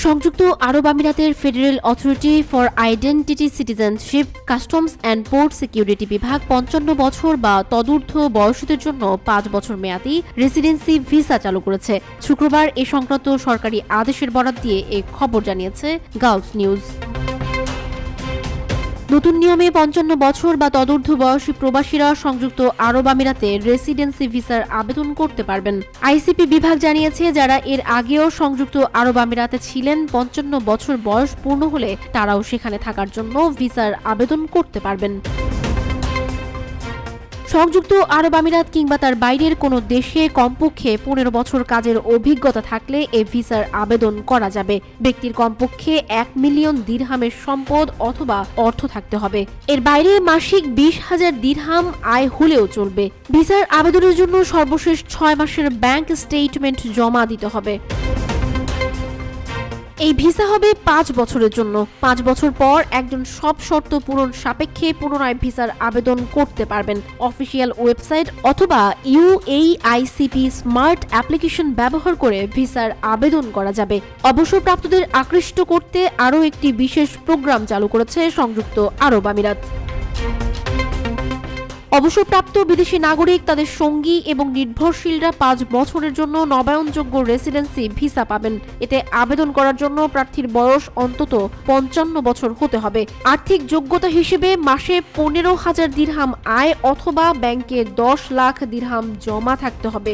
সংযুক্ত আরব আমিরাতের federal authority for identity citizenship customs and port security বিভাগ ৫৫ বছর বা তদূর্ধ্ব বয়সীদের জন্য ৫ বছর মেয়াদী রেসিডেন্সি ভিসা চালু করেছে। শুক্রবার এ সংক্রান্ত সরকারি আদেশের বরাত দিয়ে এ খবর জানিয়েছে গালফ নিউজ। নতুন নিয়মে ৫৫ বছর বা তদূর্ধ্ব বয়সী প্রবাসীরা সংযুক্ত আরব আমিরাতে রেসিডেন্সি ভিসার আবেদন করতে পারবেন। আইসিপি বিভাগ জানিয়েছে, যারা এর আগেও সংযুক্ত আরব আমিরাতে ছিলেন ৫৫ বছর বয়স পূর্ণ হলে তারাও সেখানে থাকার জন্য ভিসার আবেদন করতে পারবেন। সংযুক্ত আরব আমিরাত কিংবা তার বাইরের কোনো দেশে কমপক্ষে ১৫ বছর কাজের অভিজ্ঞতা থাকলে এ ভিসার আবেদন করা যাবে। ব্যক্তির কমপক্ষে ১ মিলিয়ন দিরহামের সম্পদ অথবা অর্থ থাকতে হবে। এর বাইরে মাসিক ২০,০০০ দিরহাম আয় হলেও চলবে। ভিসার আবেদনের জন্য সর্বশেষ ৬ মাসের ব্যাংক স্টেটমেন্ট জমা দিতে হবে। এই ভিসা হবে ৫ বছরের জন্য। ৫ বছর পর একজন সব শর্ত পূরণ সাপেক্ষে পুনরায় ভিসার আবেদন করতে পারবেন। অফিসিয়াল ওয়েবসাইট অথবা UAICP স্মার্ট অ্যাপ্লিকেশন ব্যবহার করে ভিসার আবেদন করা যাবে। অবসরপ্রাপ্তদের আকৃষ্ট করতে আরও একটি বিশেষ প্রোগ্রাম চালু করেছে সংযুক্ত আরব আমিরাত। অবসরপ্রাপ্ত বিদেশি নাগরিক, তাদের সঙ্গী এবং নির্ভরশীলরা ৫ বছরের জন্য নবায়নযোগ্য রেসিডেন্সি ভিসা পাবেন। এতে আবেদন করার জন্য প্রার্থীর বয়স অন্তত ৫৫ বছর হতে হবে। আর্থিক যোগ্যতা হিসেবে মাসে ১৫,০০০ দিরহাম আয় অথবা ব্যাংকে ১০ লাখ দিরহাম জমা থাকতে হবে।